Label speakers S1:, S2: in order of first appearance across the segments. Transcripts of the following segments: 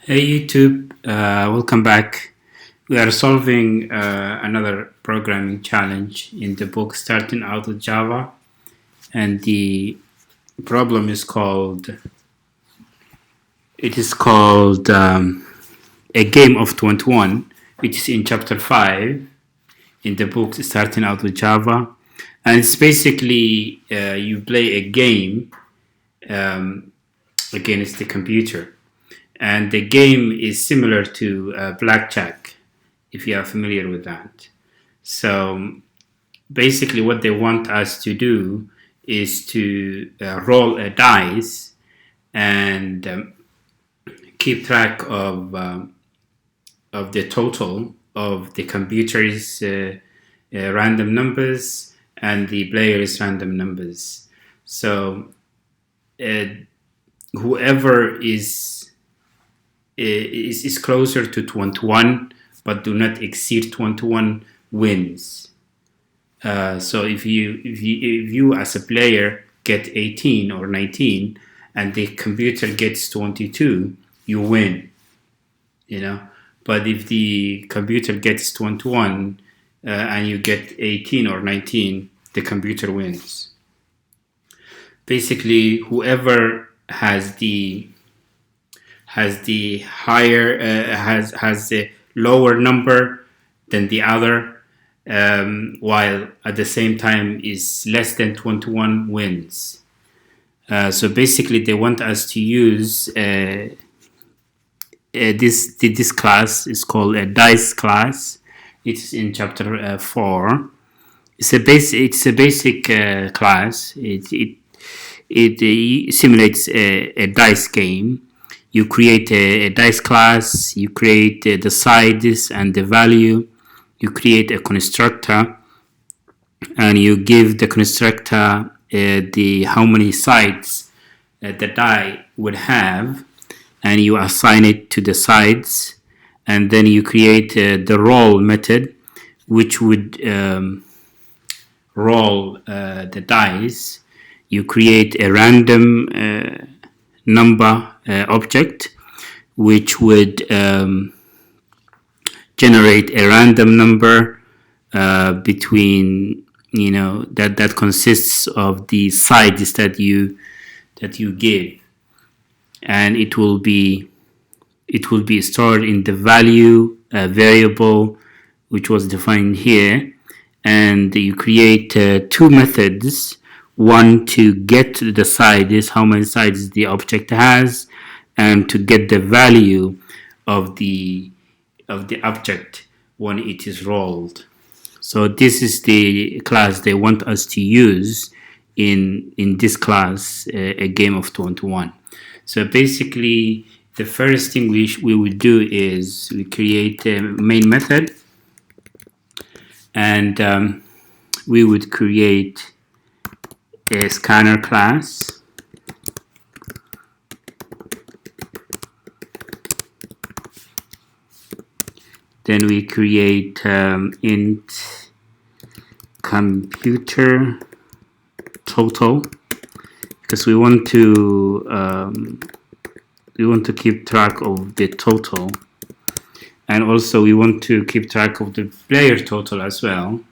S1: Hey YouTube, welcome back. We are solving another programming challenge in the book Starting Out with Java, and the problem is called A Game of 21, which is in chapter 5 in the book Starting Out with Java, and it's basically you play a game against the computer. And the game is similar to Blackjack, if you are familiar with that. So basically what they want us to do is to roll a dice and keep track of the total of the computer's random numbers and the player's random numbers. So whoever is closer to 21 but do not exceed 21 wins. So if you as a player get 18 or 19 and the computer gets 22, you win, but if the computer gets 21 and you get 18 or 19, the computer wins. Basically, whoever has the higher has a lower number than the other, while at the same time is less than 21 wins. So basically they want us to use this class is called a dice class. It's in chapter 4. It's a basic class. It simulates a dice game. You create a dice class, you create the size and the value, you create a constructor, and you give the constructor the how many sides the die would have, and you assign it to the sides, and then you create the roll method, which would roll the dice. You create a random number object, which would generate a random number between that consists of the sides that you give, and it will be stored in the value variable which was defined here. And you create two methods, one to get the sides, how many sides the object has, and to get the value of the object when it is rolled. So this is the class they want us to use in this class, a game of 21. So basically the first thing we would do is we create a main method, and we would create a scanner class. Then we create int computer total, because we want to keep track of the total, and also we want to keep track of the player total as well.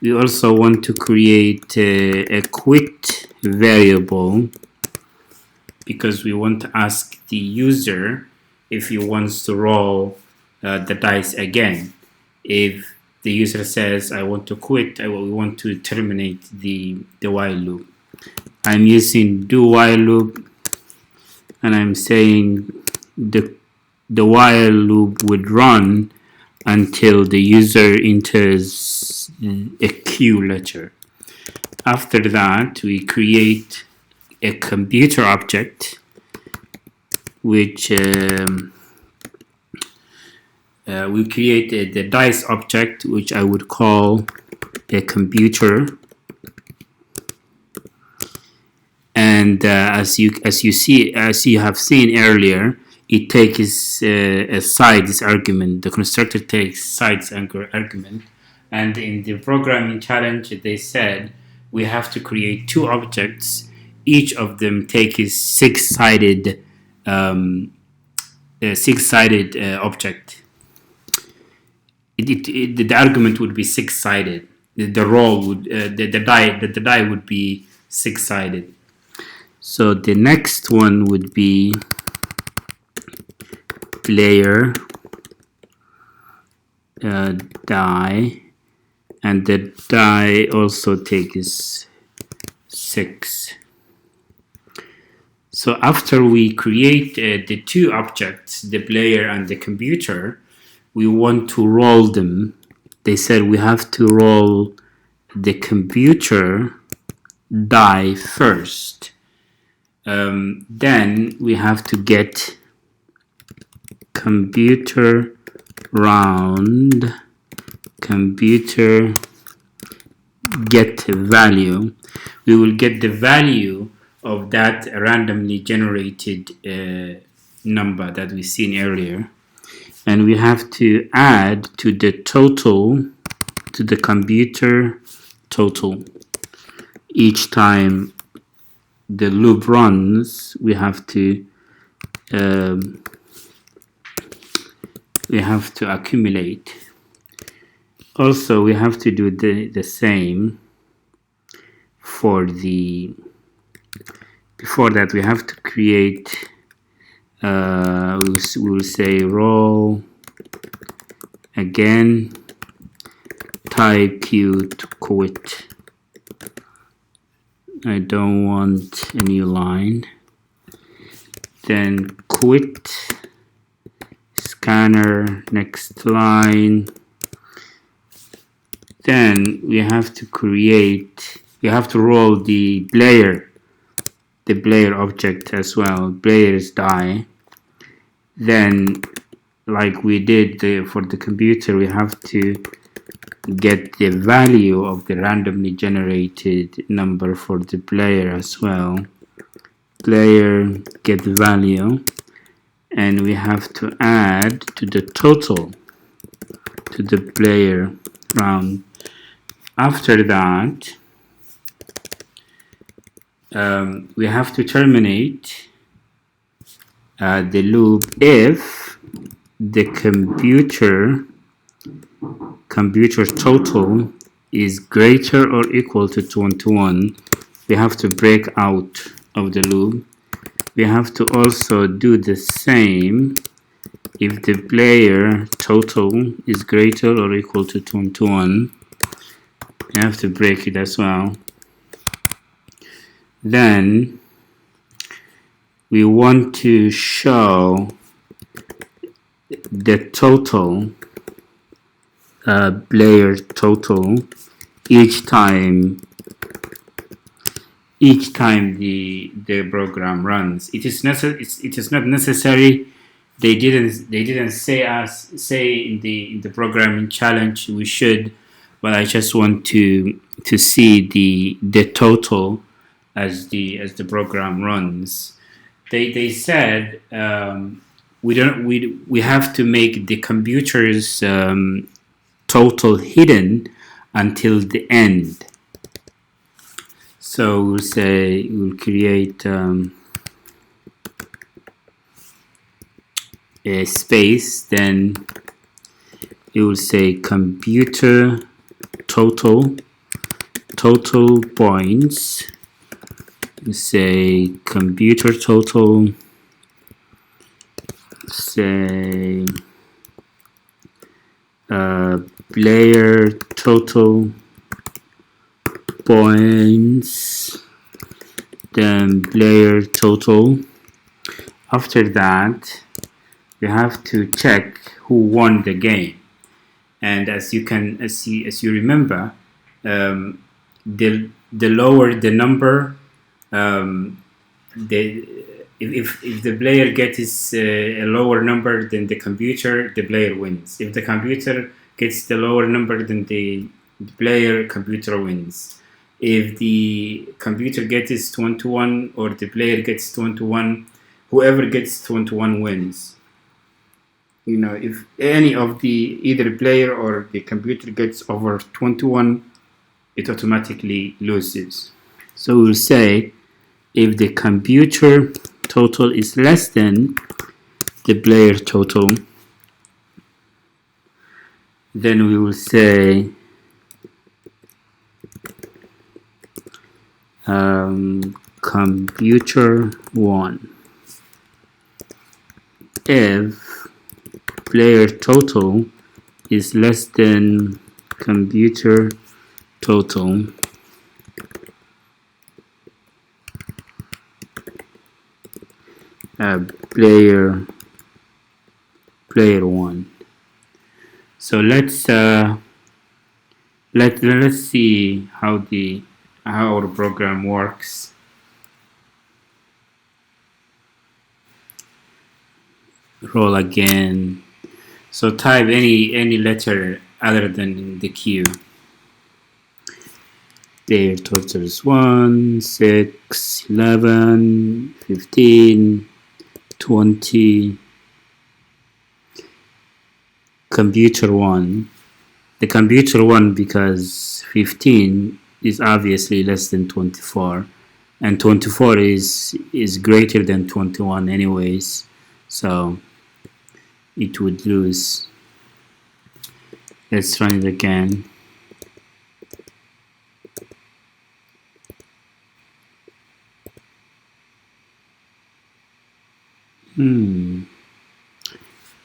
S1: We also want to create a quit variable, because we want to ask the user if he wants to roll the dice again. If the user says I want to quit, we want to terminate the while loop. I'm using do while loop, and I'm saying the while loop would run until the user enters a Q letter. After that, we create a computer object, which we create the dice object, which I would call a computer. And as you have seen earlier, it takes a sides argument. The constructor takes sides argument, and in the programming challenge they said we have to create two objects. Each of them takes six-sided six-sided object. The argument would be six-sided. The roll would the die would be six-sided. So the next one would be player die, and the die also takes 6. So after we create the two objects, the player and the computer, we want to roll them. They said we have to roll the computer die first. Then we have to get computer round computer get value. We will get the value of that randomly generated number that we seen earlier, and we have to add to the total, to the computer total. Each time the loop runs, we have to accumulate. Also, we have to do the same for the. Before that, we have to create. We will say roll again. Type Q to quit. I don't want a new line. Then quit. Scanner, next line. Then we have to roll the player object as well, player's die. Then, like we did for the computer, we have to get the value of the randomly generated number for the player as well. Player get value, and we have to add to the total to the player round. After that, we have to terminate the loop if the computer total is greater or equal to 1 We have to break out of the loop. We have to also do the same if the player total is greater or equal to 1. We have to break it as well. Then we want to show the total, player total, each time the program runs. It is not necessary. They didn't say in the programming challenge we should, but I just want to see the total as the program runs. They said we have to make the computer's total hidden until the end. So we'll say we'll create a space, then it will say computer total points. Say computer total, say player total points, then player total. After that, you have to check who won the game, and as you remember, the lower the number, if the player gets a lower number than the computer, the player wins. If the computer gets the lower number than the player, computer wins. If the computer gets 1 or the player gets 1, whoever gets 1 wins. If any of either player or the computer gets over 1, it automatically loses. So we'll say if the computer total is less than the player total. Then we will say computer 1. If player total is less than computer total, player 1. So let's see how our program works. Roll again. So type any letter other than the Q. Their total is 1, 6, 11, 15, 20. Computer 1. The computer 1 because 15 is obviously less than 24, and 24 is greater than 21 anyways, so it would lose. Let's run it again.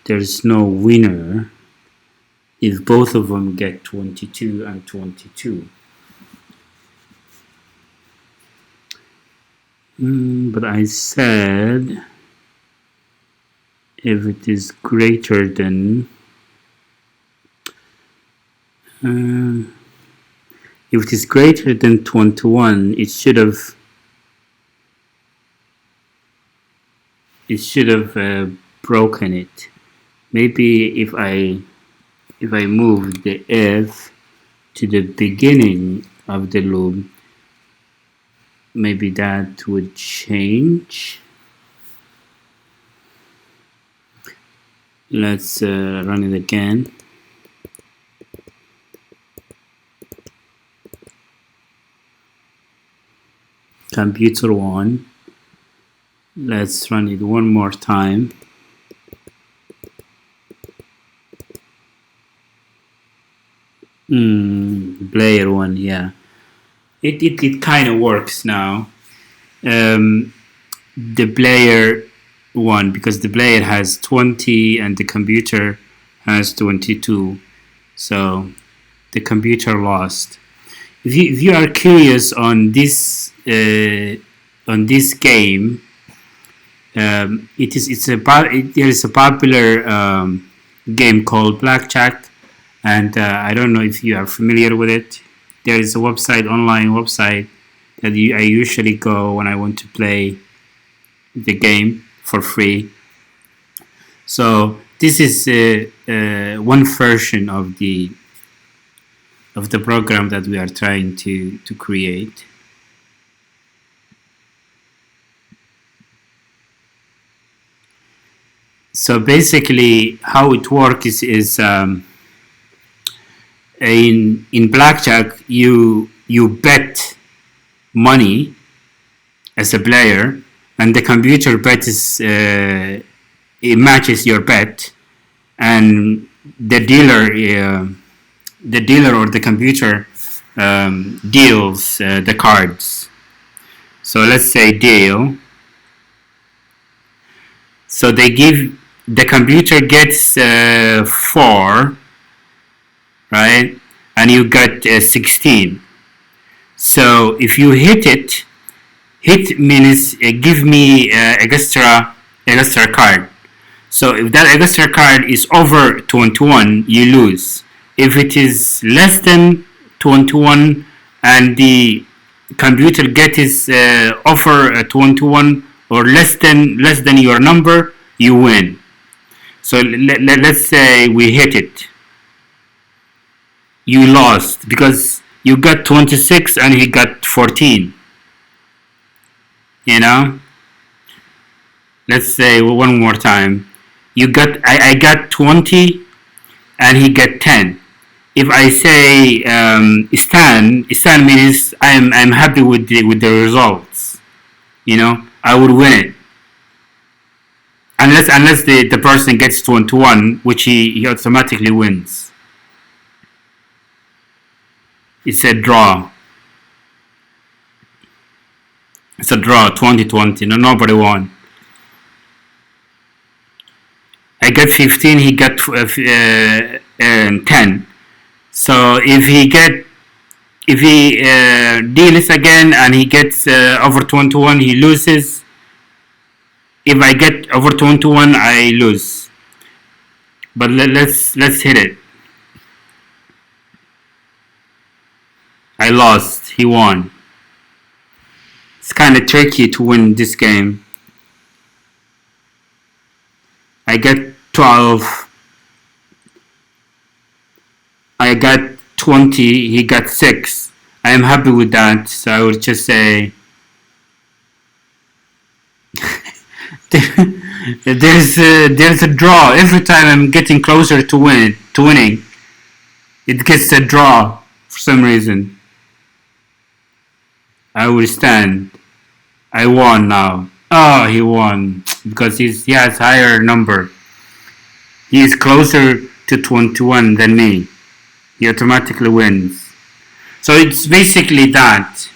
S1: There's no winner if both of them get 22 and 22. But I said if it is greater than if it is greater than 21, it should have broken it. Maybe if I move the if to the beginning of the loop, maybe that would change. Let's run it again. Computer 1. Let's run it one more time. Player 1, yeah. It kind of works now. The player 1, because the player has 20 and the computer has 22, so the computer lost. If you are curious on this game, there is a popular game called Blackjack, and I don't know if you are familiar with it. There is a online website that I usually go when I want to play the game for free. So this is one version of the program that we are trying to create. So basically, how it works is in Blackjack, you bet money as a player, and the computer bet is it matches your bet, and the dealer or the computer deals the cards. So let's say deal. So the computer gets 4, right? And you got 16. So if you hit means give me extra card. So if that extra card is over 21, you lose. If it is less than 21 and the computer gets over 21 or less than your number, you win. So let's say we hit it. You lost because you got 26 and he got 14. You know? Let's say one more time. I got 20 and he got 10. If I say Stan means I'm happy with the results. You know, I would win it. unless the person gets 21, which he automatically wins. It's a draw. It's a draw. 2020. No, nobody won. I got 15. He got 10. So if he deals again and he gets over 21, he loses. If I get over 21, I lose. But let's hit it. I lost. He won. It's kind of tricky to win this game. I got 12. I got 20. He got 6. I am happy with that. So I would just say there's a draw. Every time I'm getting closer to winning, it gets a draw for some reason. I will stand. I won now. Oh, he won because he has higher number. He is closer to 21 than me. He automatically wins. So it's basically that.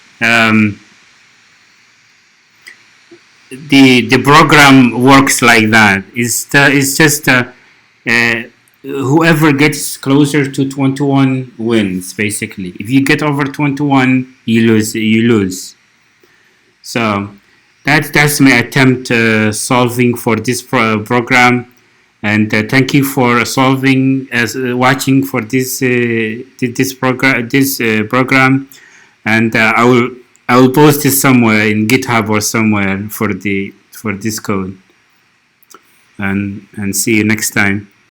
S1: The program works like that. It's just whoever gets closer to 21 wins. Basically, if you get over 21, you lose. So that's my attempt solving for this program. And thank you for watching for this program. And I will post this somewhere in GitHub or somewhere for this code. And see you next time.